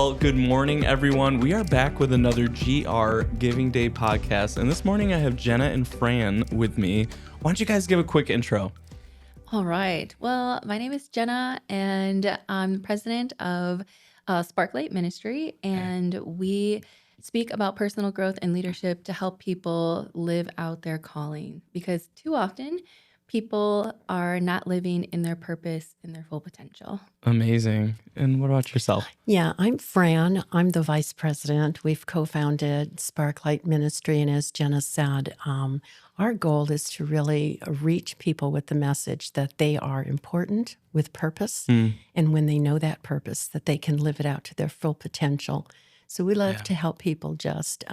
Well, good morning, everyone. We are back with another GR Giving Day podcast. And this morning I have Jena and Fran with me. Why don't you guys give a quick intro? All right. Well, my name is Jena, and I'm the president of Sparklight Ministry, and we speak about personal growth and leadership to help people live out their calling. Because too often, people are not living in their purpose in their full potential. Amazing. And what about yourself? Yeah, I'm Fran. I'm the vice president. We've co-founded Sparklight Ministry, and as Jenna said, our goal is to really reach people with the message that they are important with purpose, and when they know that purpose, that they can live it out to their full potential. So we love to help people just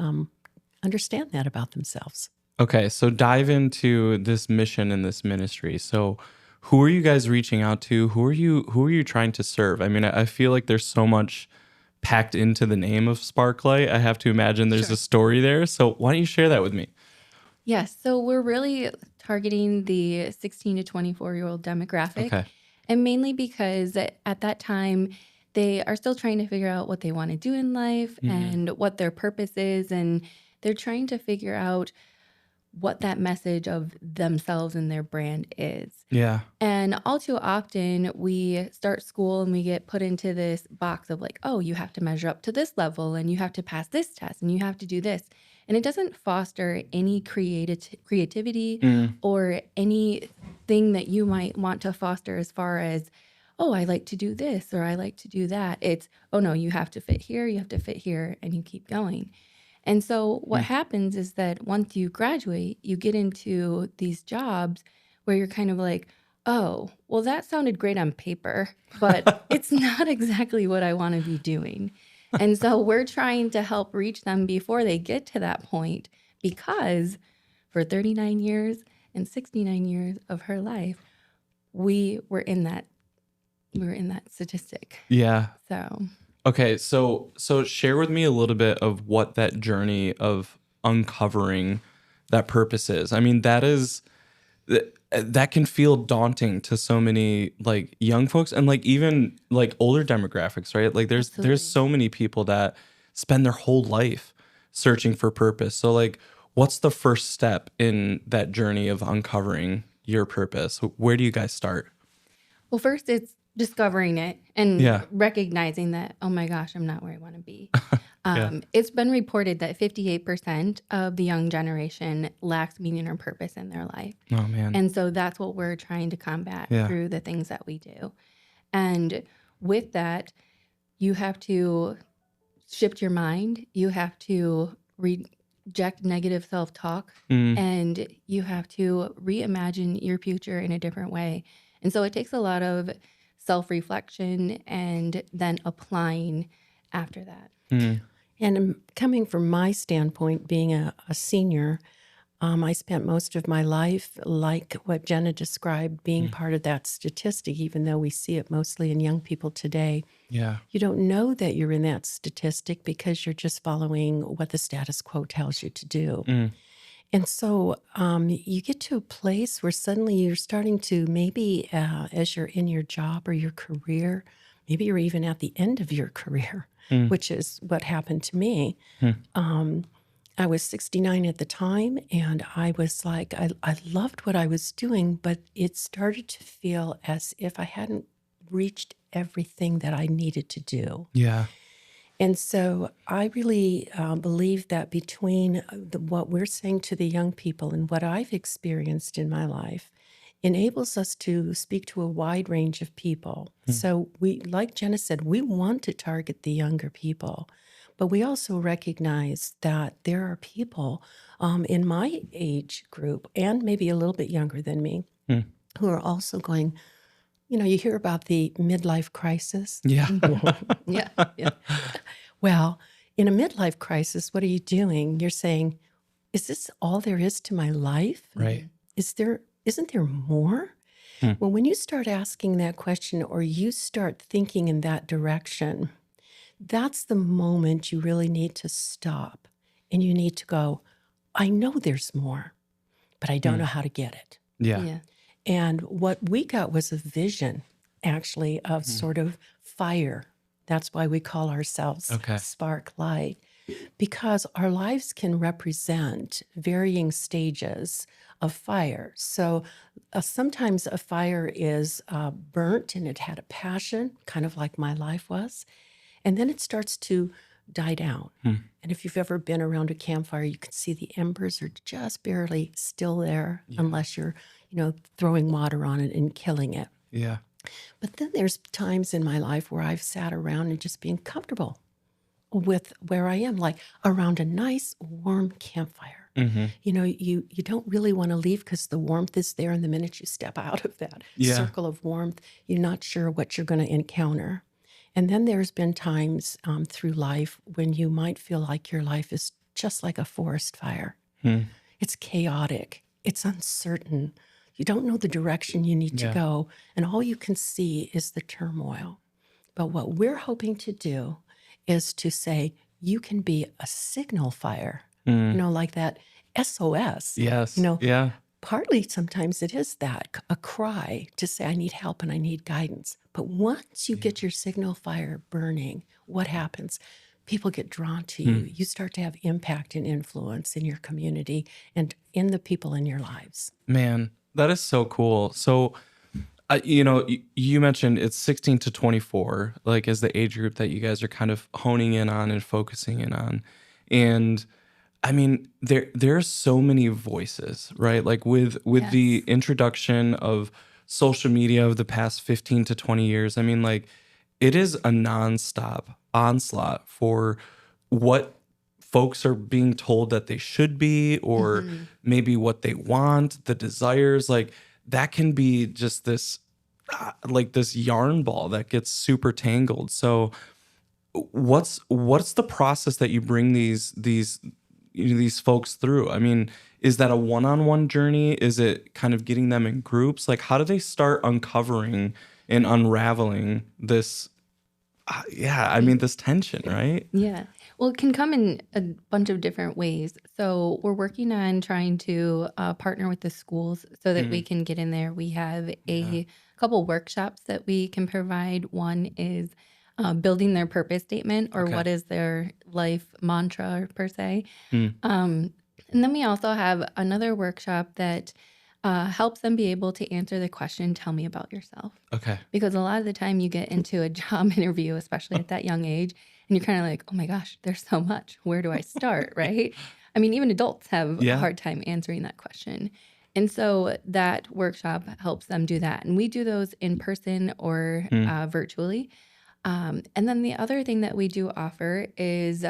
understand that about themselves. Okay, so dive into this mission and this ministry. So who are you guys reaching out to? Who are you trying to serve? I mean, I feel like there's so much packed into the name of Sparklight. I have to imagine there's a story there. So why don't you share that with me? Yes. So we're really targeting the 16 to 24-year-old demographic. Okay. And mainly because at that time, they are still trying to figure out what they want to do in life and what their purpose is. And they're trying to figure out what that message of themselves and their brand is. Yeah. And all too often, we start school and we get put into this box of like, oh, you have to measure up to this level and you have to pass this test and you have to do this. And it doesn't foster any creativity or anything that you might want to foster as far as, oh, I like to do this or I like to do that. It's, oh, no, you have to fit here, you have to fit here, and you keep going. And so what happens is that once you graduate, you get into these jobs where you're kind of like, oh, well, that sounded great on paper, but it's not exactly what I want to be doing. And so we're trying to help reach them before they get to that point, because for 39 years and 69 years of her life, we were in that statistic. Yeah. So Okay, so share with me a little bit of what that journey of uncovering that purpose is. I mean, that can feel daunting to so many like young folks and like even like older demographics, right? Like there's so many people that spend their whole life searching for purpose. So like, what's the first step in that journey of uncovering your purpose? Where do you guys start? Well, first it's discovering it and Yeah. recognizing that, oh my gosh, I'm not where I want to be. It's been reported that 58% of the young generation lacks meaning or purpose in their life. Oh man. And so that's what we're trying to combat through the things that we do. And with that, you have to shift your mind. You have to reject negative self-talk, and you have to reimagine your future in a different way. And so it takes a lot of self-reflection and then applying after that. And coming from my standpoint, being a senior, I spent most of my life, like what Jenna described, being part of that statistic, even though we see it mostly in young people today. Yeah. You don't know that you're in that statistic because you're just following what the status quo tells you to do. And so you get to a place where suddenly you're starting to maybe as you're in your job or your career, maybe you're even at the end of your career, which is what happened to me. I was 69 at the time, and I was like, I loved what I was doing, but it started to feel as if I hadn't reached everything that I needed to do. Yeah. And so I really believe that between what we're saying to the young people and what I've experienced in my life enables us to speak to a wide range of people. So we, like Jenna said, we want to target the younger people, but we also recognize that there are people in my age group and maybe a little bit younger than me who are also going, you know, you hear about the midlife crisis. Yeah. Yeah. Well, in a midlife crisis, what are you doing? You're saying, is this all there is to my life? Right. Isn't there more? Well, when you start asking that question or you start thinking in that direction, that's the moment you really need to stop and you need to go, I know there's more, but I don't know how to get it. Yeah. And what we got was a vision, actually, of sort of fire That's why we call ourselves Okay. Spark Light, because our lives can represent varying stages of fire. So sometimes a fire is burnt and it had a passion, kind of like my life was, and then it starts to die down. Hmm. And if you've ever been around a campfire, you can see the embers are just barely still there, Yeah. unless you're, throwing water on it and killing it. Yeah. But then there's times in my life where I've sat around and just being comfortable with where I am, like around a nice warm campfire. Mm-hmm. You don't really want to leave because the warmth is there. And the minute you step out of that Yeah. circle of warmth, you're not sure what you're going to encounter. And then there's been times through life when you might feel like your life is just like a forest fire. Hmm. It's chaotic. It's uncertain. You don't know the direction you need to Yeah. go. And all you can see is the turmoil. But what we're hoping to do is to say, you can be a signal fire, like that SOS. Yes. Yeah. Partly sometimes it is that, a cry to say, I need help and I need guidance. But once you get your signal fire burning, what happens? People get drawn to you. You start to have impact and influence in your community and in the people in your lives. Man, that is so cool. So, you mentioned it's 16 to 24, like as the age group that you guys are kind of honing in on and focusing in on. And I mean, there are so many voices, right? Like with the Yes. introduction of social media of the past 15 to 20 years, I mean, like it is a nonstop onslaught for what folks are being told that they should be, or maybe what they want, the desires. Like that can be just this like this yarn ball that gets super tangled. So what's the process that you bring these folks through? I mean, is that a one-on-one journey? Is it kind of getting them in groups? Like how do they start uncovering and unraveling this this tension, right? Yeah. Well, it can come in a bunch of different ways. So we're working on trying to partner with the schools so that we can get in there. We have a couple workshops that we can provide. One is building their purpose statement, or Okay. what is their life mantra per se. Hmm. And then we also have another workshop that helps them be able to answer the question, tell me about yourself. Okay. Because a lot of the time you get into a job interview, especially at that young age, and you're kind of like, oh my gosh, there's so much. Where do I start? Right? I mean, even adults have a Yeah. hard time answering that question. And so that workshop helps them do that. And we do those in person or virtually. And then the other thing that we do offer is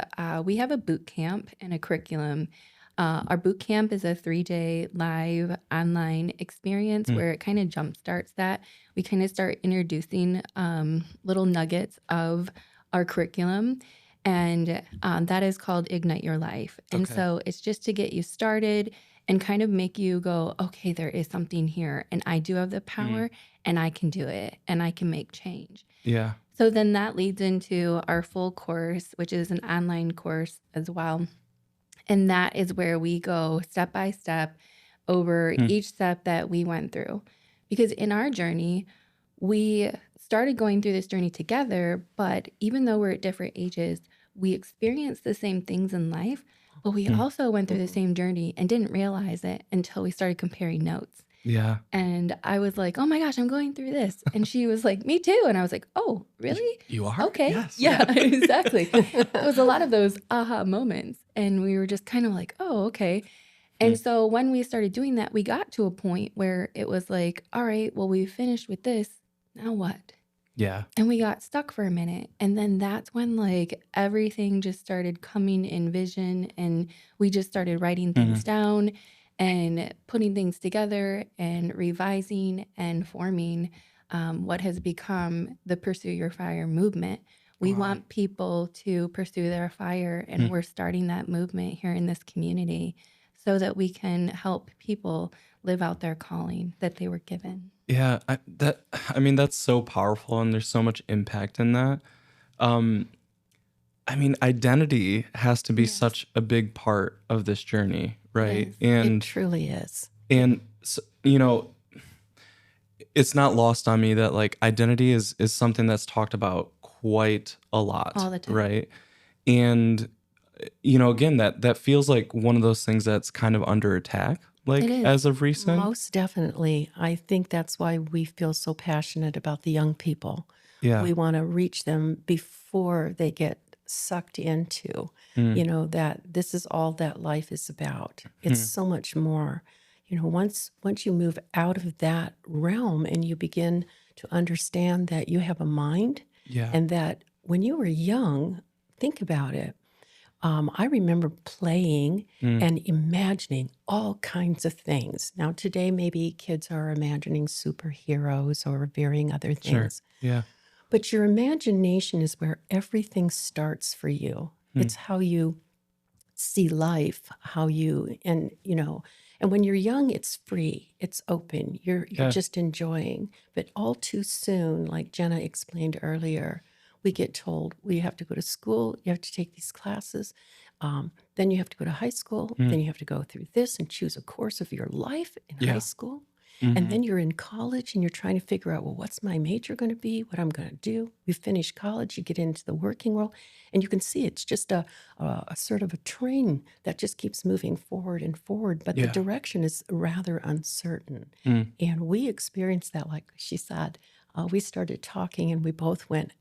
we have a boot camp and a curriculum. Our boot camp is a 3-day live online experience where it kind of jumpstarts that. We kind of start introducing little nuggets of our curriculum, and that is called Ignite Your Life. And Okay. so it's just to get you started and kind of make you go, okay, there is something here, and I do have the power, and I can do it, and I can make change. Yeah. So then that leads into our full course, which is an online course as well. And that is where we go step by step over each step that we went through. Because in our journey, we started going through this journey together, but even though we're at different ages, we experienced the same things in life, but we also went through the same journey and didn't realize it until we started comparing notes. Yeah. And I was like, oh my gosh, I'm going through this. And she was like, me too. And I was like, oh, really? You are? Okay. Yes. Yeah, exactly. It was a lot of those aha moments. And we were just kind of like, oh, okay. And so when we started doing that, we got to a point where it was like, all right, well, we finished with this. Now what? Yeah. And we got stuck for a minute. And then that's when like everything just started coming in vision, and we just started writing things down and putting things together and revising and forming what has become the Pursue Your Fire movement. We Wow. want people to pursue their fire, and we're starting that movement here in this community so that we can help people live out their calling that they were given. Yeah. I mean, that's so powerful, and there's so much impact in that. I mean, identity has to be Yes. such a big part of this journey, right? Yes. It truly is. And it's not lost on me that like identity is something that's talked about quite a lot, all the time. right? And again, that feels like one of those things that's kind of under attack, It like is. as of recent. Most definitely. I think that's why we feel so passionate about the young people. Yeah. We want to reach them before they get sucked into, Mm. that this is all that life is about. It's so much more. Once you move out of that realm and you begin to understand that you have a mind Yeah. and that when you were young, think about it. I remember playing Mm. and imagining all kinds of things. Now, today, maybe kids are imagining superheroes or varying other Sure. things. Yeah. But your imagination is where everything starts for you. Mm. It's how you see life, and when you're young, it's free, it's open, you're Yeah. just enjoying. But all too soon, like Jena explained earlier, we get told, well, you have to go to school, you have to take these classes, then you have to go to high school, Mm. then you have to go through this and choose a course of your life in high Yeah. school. Mhm. And then you're in college and you're trying to figure out, well, what's my major going to be, what I'm going to do. You finish college, you get into the working world, and you can see it's just a sort of a train that just keeps moving forward and forward, but the Yeah. direction is rather uncertain. Mm. And we experienced that, like she said. We started talking and we both went,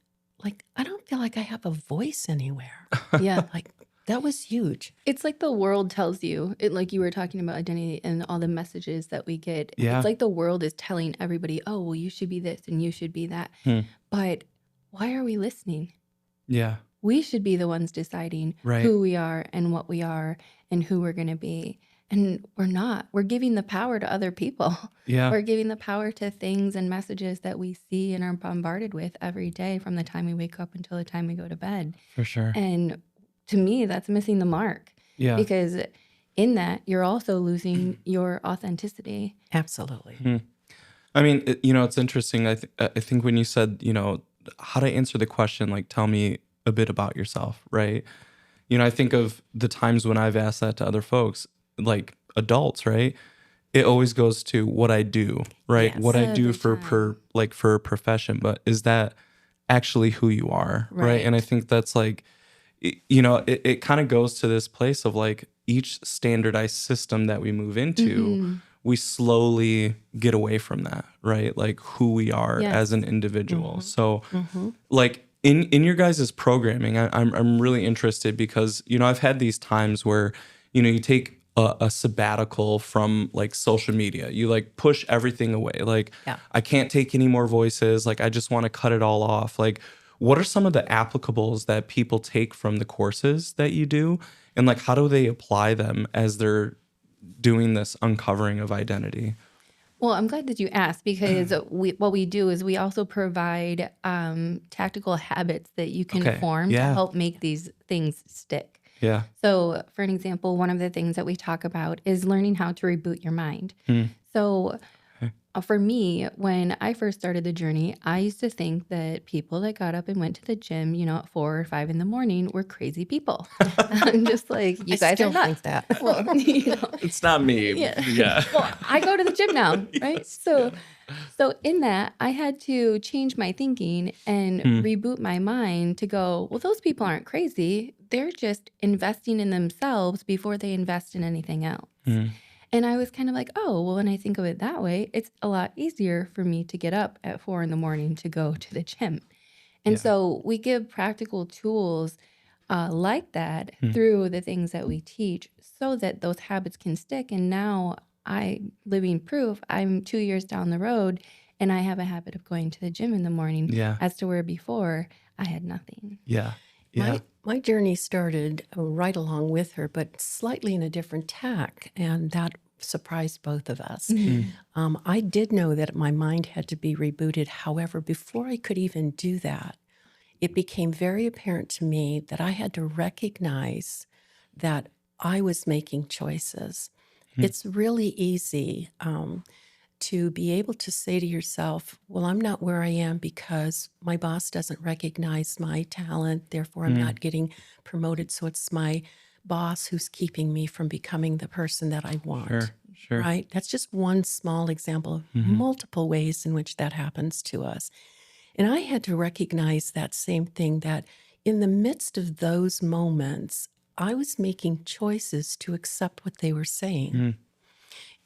like, I don't feel like I have a voice anywhere. Yeah. Like, that was huge. It's like the world tells you, like you were talking about identity and all the messages that we get. Yeah. It's like the world is telling everybody, oh, well, you should be this and you should be that. Mm. But why are we listening? Yeah. We should be the ones deciding Right. who we are and what we are and who we're going to be. And we're not. We're giving the power to other people. Yeah. We're giving the power to things and messages that we see and are bombarded with every day from the time we wake up until the time we go to bed. For sure. And to me, that's missing the mark. Yeah. Because in that, you're also losing your authenticity. Absolutely. Mhm. I mean, it's interesting. I think when you said, how to answer the question, like, tell me a bit about yourself, right? I think of the times when I've asked that to other folks, like adults, right? It always goes to what I do, right? Yes. What I do Every for time. for a profession, but is that actually who you are, right? And I Right. think that's like, it kind of goes to this place of like each standardized system that we move into, Mhm. we slowly get away from that, right? Like who we are as an Yes. individual. Mhm. So Mhm. like in your guys' programming, I'm really interested because I've had these times where you take a sabbatical from like social media. You like push everything away. Like Yeah. I can't take any more voices. Like I just want to cut it all off. Like what are some of the applicables that people take from the courses that you do, and like how do they apply them as they're doing this uncovering of identity? Well, I'm glad that you asked because what we do is we also provide tactical habits that you can Okay. form to Yeah. help make these things stick. Yeah. So, for an example, one of the things that we talk about is learning how to reboot your mind. Hmm. So, Okay. for me, when I first started the journey, I used to think that people that got up and went to the gym, at 4 or 5 in the morning were crazy people. I'm just like, you I guys still are nuts. think that. Well, It's not me. yeah. Yeah. Well, I go to the gym now, right? Yes. So in that, I had to change my thinking and Hmm. reboot my mind to go, well, those people aren't crazy. They're just investing in themselves before they invest in anything else. Hmm. And I was kind of like, oh, well, when I think of it that way, it's a lot easier for me to get up at 4 in the morning to go to the gym. And Yeah. so we give practical tools like that Hmm. through the things that we teach so that those habits can stick. And now living proof, I'm 2 years down the road and I have a habit of going to the gym in the morning Yeah. as to where before I had nothing. Yeah. Yeah. My journey started right along with her, but slightly in a different tack, and that surprised both of us. Mhm. I did know that my mind had to be rebooted. However, before I could even do that, it became very apparent to me that I had to recognize that I was making choices. Hmm. It's really easy to be able to say to yourself, well, I'm not where I am because my boss doesn't recognize my talent, therefore I'm Hmm. not getting promoted. So it's my boss who's keeping me from becoming the person that I want. Sure. Sure. Right? That's just one small example of Mhm. multiple ways in which that happens to us. And I had to recognize that same thing, that in the midst of those moments, I was making choices to accept what they were saying. Mm.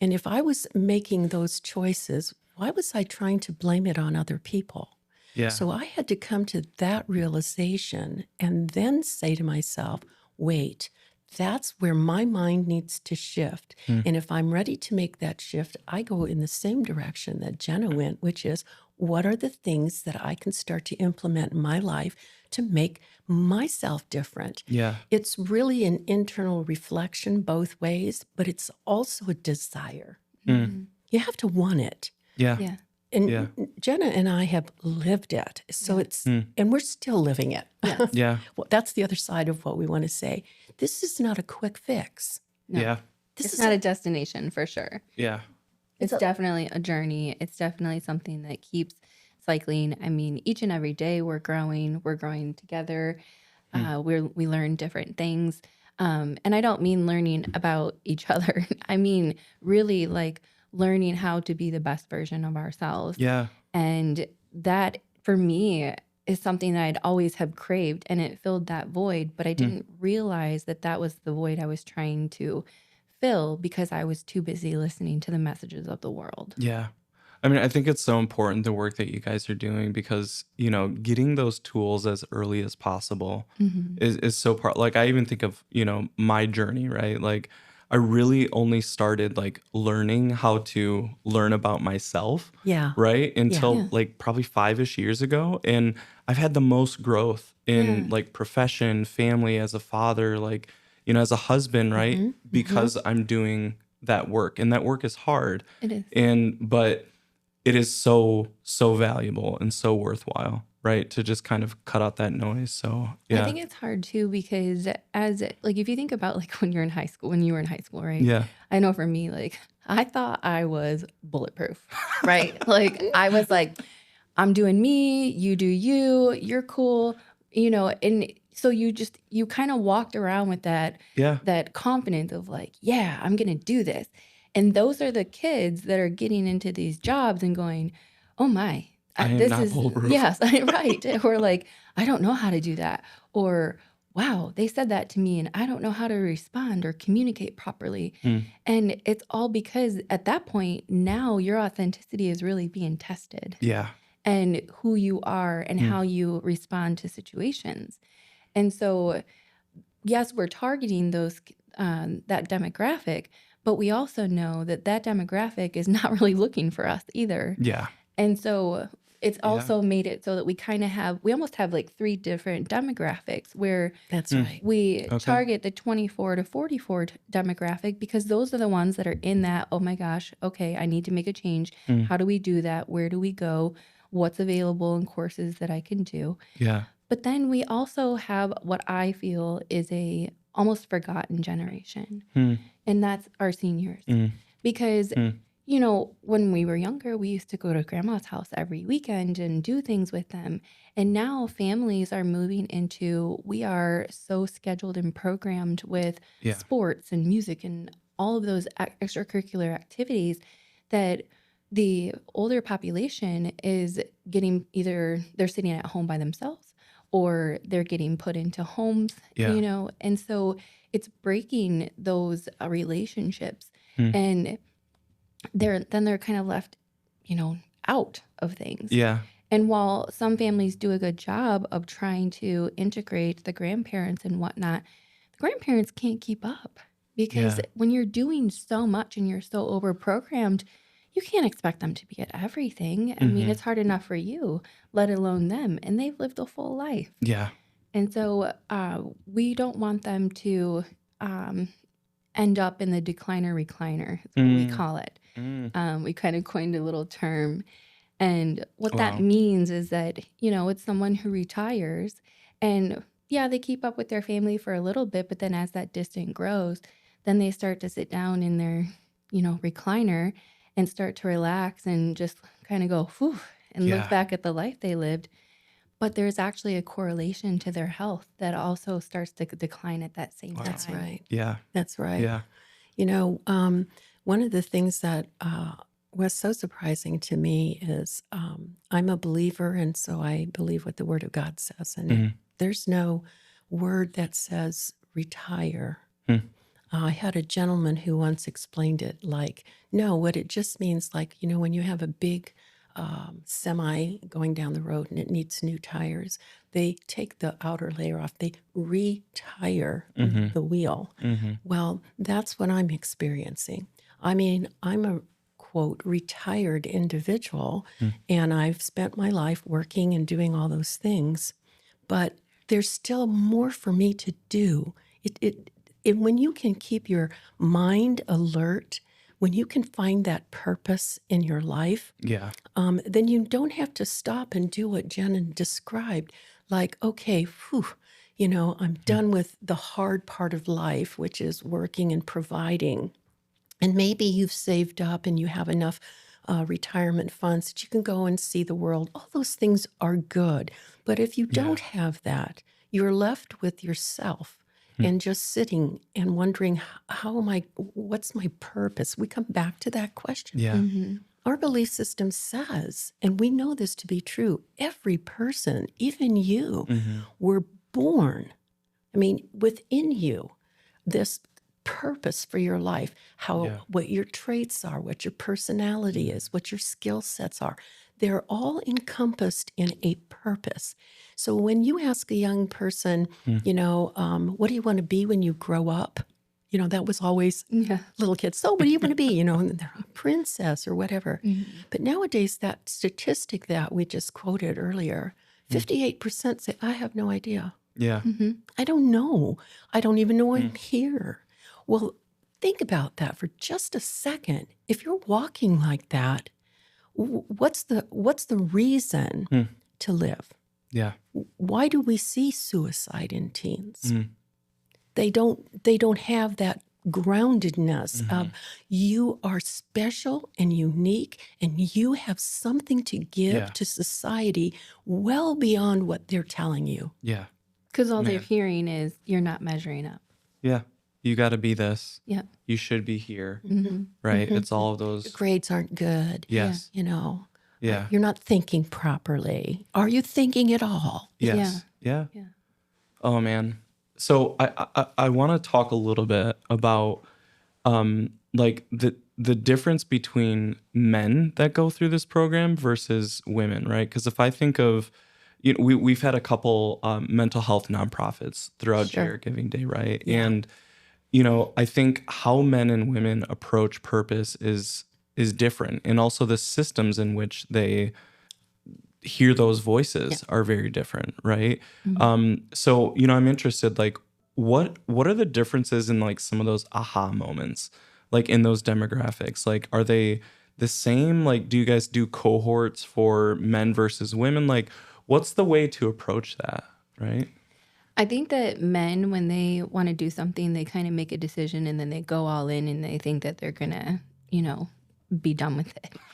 And if I was making those choices, why was I trying to blame it on other people? Yeah. So I had to come to that realization and then say to myself, wait, that's where my mind needs to shift. Mm. And if I'm ready to make that shift, I go in the same direction that Jena went, which is, what are the things that I can start to implement in my life to make myself different? Yeah. It's really an internal reflection both ways, but it's also a desire. Mm. You have to want it. Yeah. Yeah. And Yeah. Jena and I have lived it. So Yeah. it's, and we're still living it. Yes. Yeah. Well, that's the other side of what we want to say. This is not a quick fix. No. Yeah. This It's is not a destination for sure. Yeah. It's definitely a journey. It's definitely something that keeps cycling. I mean, each and every day we're growing together. We learn different things. And I don't mean learning about each other. I mean, really like learning how to be the best version of ourselves. Yeah. And that for me is something that I'd always have craved, and it filled that void, but I didn't realize that that was the void I was trying to fill because I was too busy listening to the messages of the world. Yeah. I mean, I think it's so important the work that you guys are doing because, you know, getting those tools as early as possible is so part. Like, I even think of, you know, my journey, right? Like, I really only started like learning how to learn about myself, Yeah. right? Until Yeah. like probably 5-ish years ago. And I've had the most growth in Yeah. like profession, family, as a father, like, you know, as a husband, right? Because I'm doing that work, and that work is hard. It is. But it is so valuable and so worthwhile, right? To just kind of cut out that noise. So I yeah. think it's hard too because like if you think about like when you were in high school, right? Yeah. I know for me, like I thought I was bulletproof, right? Like I was like, I'm doing me, you do you, you're cool, and so you kind of walked around with Yeah. that confidence of like, yeah, I'm gonna do this. And those are the kids that are getting into these jobs and going, oh my, I am this not is bulletproof. yes, right. Or like, I don't know how to do that. Or wow, they said that to me and I don't know how to respond or communicate properly. And it's all because at that point, now your authenticity is really being tested Yeah. and who you are and how you respond to situations. And so, yes, we're targeting those that demographic, but we also know that that demographic is not really looking for us either. Yeah. And so it's Yeah. also made it so that we almost have like 3 different demographics where That's right. we Okay. target the 24 to 44 demographic because those are the ones that are in that, oh my gosh, okay, I need to make a change. How do we do that? Where do we go? What's available in courses that I can do? Yeah. But then we also have what I feel is a almost forgotten generation, and that's our seniors. Because, when we were younger, we used to go to grandma's house every weekend and do things with them. And now families are moving into, we are so scheduled and programmed with Yeah. sports and music and all of those extracurricular activities that the older population is getting either they're sitting at home by themselves or they're getting put into homes, Yeah. and so it's breaking those relationships. And they're kind of left, out of things. Yeah. And while some families do a good job of trying to integrate the grandparents and whatnot, the grandparents can't keep up because Yeah. when you're doing so much and you're so overprogrammed, you can't expect them to be at everything. I mean, it's hard enough for you, let alone them, and they've lived a full life. Yeah. And so we don't want them to end up in the decliner recliner, is what we call it. We kind of coined a little term. And what that Wow. means is that, it's someone who retires and yeah, they keep up with their family for a little bit, but then as that distance grows, then they start to sit down in their, recliner and start to relax and just kind of go, whew, and look Yeah. back at the life they lived. But there's actually a correlation to their health that also starts to decline at that same That's time. right. Yeah. That's right. Yeah. One of the things that what's so surprising to me is I'm a believer, and so I believe what the Word of God says. And Mhm. there's no word that says retire. Hmm. I had a gentleman who once explained it like, no, what it just means, like, when you have a big semi going down the road and it needs new tires, they take the outer layer off, they retire Mhm. the wheel. Mhm. Well, that's what I'm experiencing. I mean, I'm a quote retired individual, Hmm. and I've spent my life working and doing all those things, but there's still more for me to do. When you can keep your mind alert, when you can find that purpose in your life, Yeah. then you don't have to stop and do what Jenna described. Like, okay, whew, I'm done with the hard part of life, which is working and providing. And maybe you've saved up and you have enough retirement funds that you can go and see the world. All those things are good. But if you Yeah. don't have that, you're left with yourself Hmm. and just sitting and wondering, what's my purpose? We come back to that question. Yeah. Mm-hmm. Our belief system says, and we know this to be true, every person, even you, Mhm. were born, within you, this purpose for your life, Yeah. what your traits are, what your personality is, what your skill sets are. They're all encompassed in a purpose. So when you ask a young person, Hmm. what do you want to be when you grow up? That was always Yeah. little kids. So what do you want to be? And they're a princess or whatever. Mm-hmm. But nowadays, that statistic that we just quoted earlier, 58% say, I have no idea. Yeah. Mm-hmm. I don't know. I don't even know I'm Hmm. here. Well, think about that for just a second. If you're walking like that, what's the reason Hmm. to live? Yeah. Why do we see suicide in teens? Hmm. They don't have that groundedness of Mhm. you are special and unique and you have something to give Yeah. to society well beyond what they're telling you. Yeah. Because all they're Man. hearing is you're not measuring up. Yeah. You got to be this. Yep. You should be here. Mm-hmm. Right. Mhm. It's all of Your those. grades aren't good. Yes. Yeah. You're not thinking properly. Are you thinking at all? Yes. Yeah. Yeah. Oh man. So I want to talk a little bit about like the difference between men that go through this program versus women, right? Because if I think of, we've had a couple mental health nonprofits throughout Sure. JR Giving Day, right? Yeah. And I think how men and women approach purpose is different, and also the systems in which they hear those voices are very different, right? Mm-hmm. So I'm interested, like, what are the differences in like some of those aha moments, like in those demographics? Like, are they the same? Like, do you guys do cohorts for men versus women? Like, what's the way to approach that, right? I think that men, when they want to do something, they kind of make a decision and then they go all in and they think that they're going to, be done with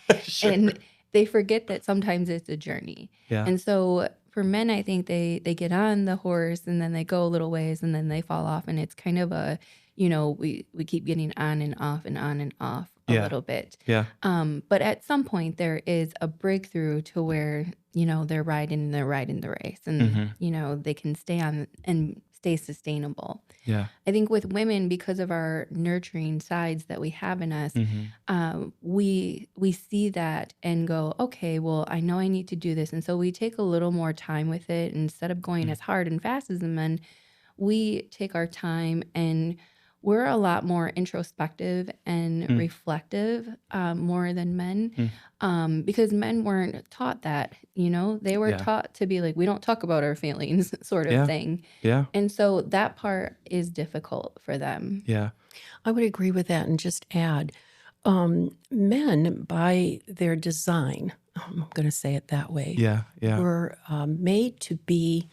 it. Sure. And they forget that sometimes it's a journey. Yeah. And so for men, I think they get on the horse and then they go a little ways and then they fall off. And it's kind of a, we keep getting on and off and on and off a Yeah. little bit. Yeah. But at some point there is a breakthrough to where, they're riding the race and, Mhm. they can stay on and stay sustainable. Yeah. I think with women, because of our nurturing sides that we have in us, Mhm. we see that and go, okay, well, I know I need to do this. And so we take a little more time with it. Instead of going Mm. as hard and fast as the men, we take our time and we're a lot more introspective and Mm. reflective more than men Mm. because men weren't taught that, they were Yeah. taught to be like, we don't talk about our feelings sort of Yeah. thing. Yeah. And so that part is difficult for them. Yeah. I would agree with that and just add, men by their design, I'm going to say it that way, Yeah. Yeah. were made to be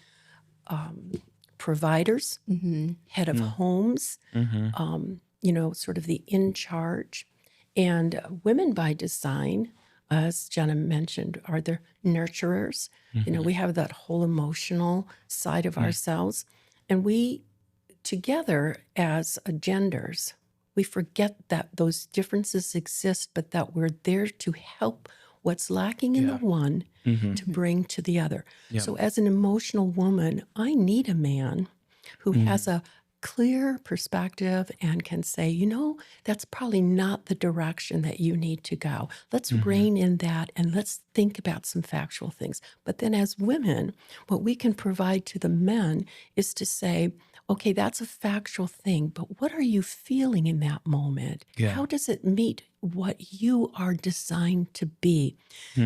providers, Mm-hmm. head of homes, Mhm. sort of the in charge. And women by design, as Jenna mentioned, are the nurturers. Mhm. We have that whole emotional side of ourselves. And we together as genders, we forget that those differences exist, but that we're there to help what's lacking in the Yeah. one Mm-hmm. to bring to the other. Yeah. So, as an emotional woman, I need a man who has a clear perspective and can say, that's probably not the direction that you need to go. Let's rein in that and let's think about some factual things. But then, as women, what we can provide to the men is to say, okay, that's a factual thing, but what are you feeling in that moment? Yeah. How does it meet what you are designed to be?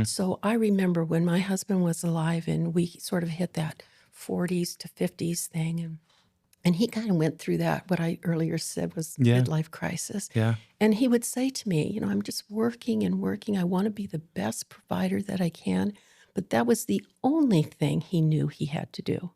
So I remember when my husband was alive and we sort of hit that 40s to 50s thing. And he kind of went through that, what I earlier said was Yeah. midlife crisis. Yeah. And he would say to me, I'm just working and working. I want to be the best provider that I can. But that was the only thing he knew he had to do.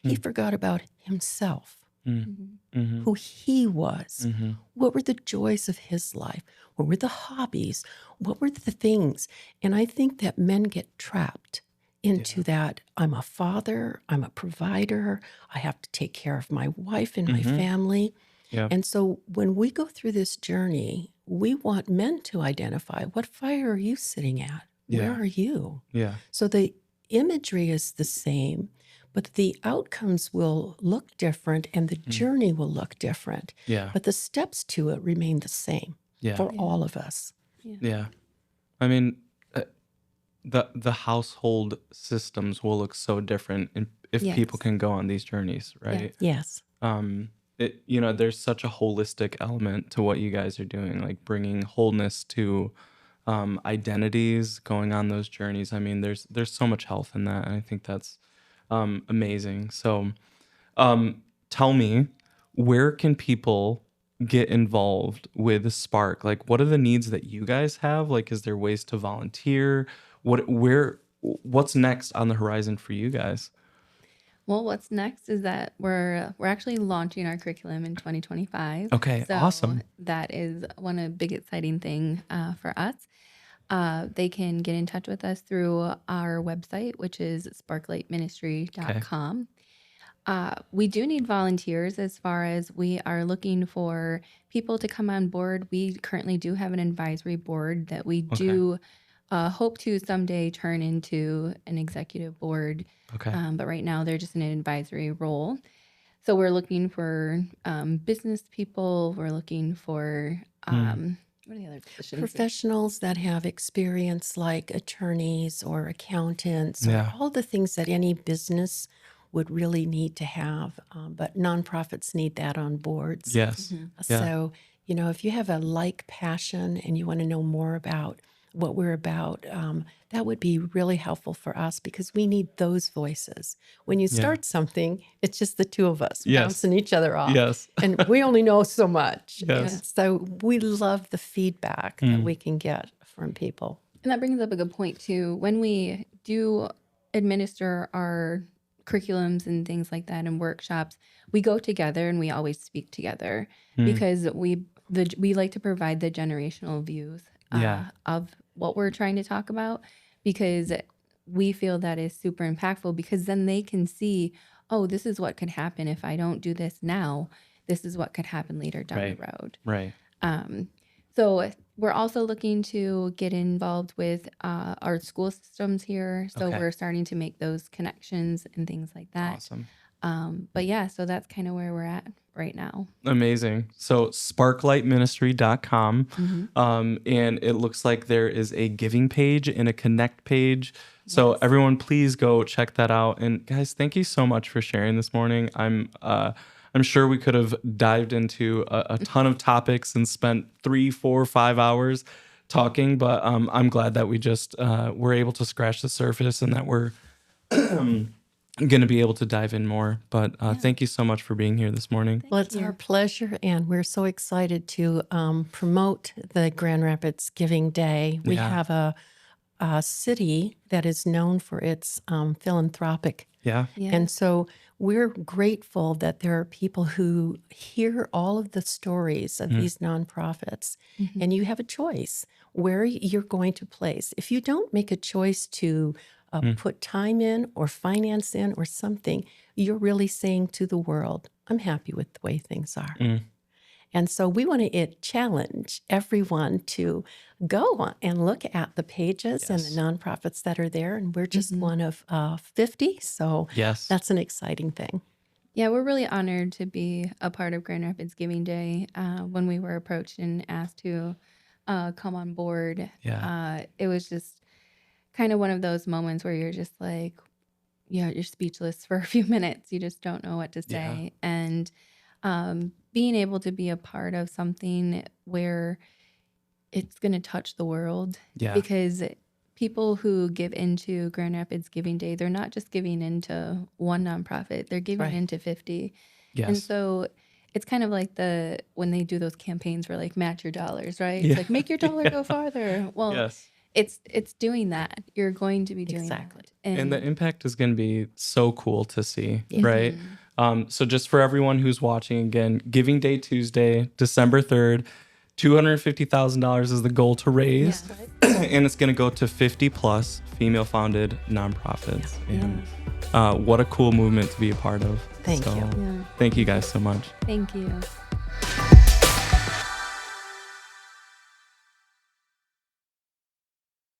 He forgot about himself, Mm-hmm. who he was. Mm-hmm. What were the joys of his life? What were the hobbies? What were the things? And I think that men get trapped into that. I'm a father, I'm a provider, I have to take care of my wife and my family. Yeah. And so when we go through this journey, we want men to identify, what fire are you sitting at? Where Yeah. are you? Yeah. So the imagery is the same, but the outcomes will look different and the journey will look different. Yeah. But the steps to it remain the same Yeah. for all of us. Yeah. I mean, the household systems will look so different if people Yes. can go on these journeys, right? Yes. There's such a holistic element to what you guys are doing, like bringing wholeness to identities, going on those journeys. I mean, there's so much health in that, and I think that's amazing. So, tell me, where can people get involved with Spark? Like, what are the needs that you guys have? Like, is there ways to volunteer? What's next on the horizon for you guys? Well, what's next is that we're actually launching our curriculum in 2025. Okay, So awesome. that is one of big exciting thing for us. They can get in touch with us through our website, which is sparklightministry.com. We do need volunteers as far as we are looking for people to come on board. We currently do have an advisory board that we do hope to someday turn into an executive board. Okay. But right now they're just in an advisory role. So we're looking for business people. We're looking for what are the other positions? Professionals that have experience like attorneys or accountants or Yeah. all the things that any business would really need to have. But nonprofits need that on boards. Yes. Yeah. So, if you have a like passion and you want to know more about what we're about, that would be really helpful for us because we need those voices. When you Yeah. start something, it's just the two of us Yes. bouncing each other off. Yes. And we only know so much. Yes. And so we love the feedback that we can get from people. And that brings up a good point too. When we do administer our curriculums and things like that and workshops, we go together and we always speak together because we like to provide the generational views Yeah. of what we're trying to talk about, because we feel that is super impactful, because then they can see, oh, this is what could happen if I don't do this now. This is what could happen later down Right. the road. Right. So we're also looking to get involved with our school systems here. So Okay. we're starting to make those connections and things like that. Awesome. But yeah, so that's kind of where we're at right now. Amazing. So sparklightministry.com. And it looks like there is a giving page and a connect page. So Yes. everyone, please go check that out. And guys, thank you so much for sharing this morning. I'm sure we could have dived into a ton of topics and spent 3, 4, 5 hours talking, but I'm glad that we just were able to scratch the surface and that we're going to be able to dive in more. But thank you so much for being here this morning. Well, it's our pleasure, and we're so excited to promote the Grand Rapids Giving Day. We Yeah. have a city that is known for its philanthropic. Yeah. Yeah. And so we're grateful that there are people who hear all of the stories of these nonprofits, and you have a choice where you're going to place. If you don't make a choice to put time in or finance in or something, you're really saying to the world, I'm happy with the way things are. And so we want to challenge everyone to go and look at the pages and the Yes. nonprofits that are there. And we're just one of 50. So Yes. that's an exciting thing. Yeah, we're really honored to be a part of Grand Rapids Giving Day. When we were approached and asked to come on board, Yeah. it was just kind of one of those moments where you're just like, yeah, you're speechless for a few minutes. You just don't know what to Yeah. say. And being able to be a part of something where it's going to touch the world, Yeah. because people who give into Grand Rapids Giving Day, they're not just giving into one nonprofit, they're giving Right. into 50. And Yes. so it's kind of like when they do those campaigns where like match your dollars, right? Yeah. It's like make your dollar Yeah. go farther. Well, Yes. it's doing that. You're going to be doing Exactly. that. And the impact is going to be so cool to see, Yeah. right? So just for everyone who's watching, again, Giving Day Tuesday, December 3rd, $250,000 is the goal to raise. Yeah. And it's going to go to 50 plus female-founded nonprofits. And what a cool movement to be a part of. Thank you. Yeah. Thank you guys so much. Thank you.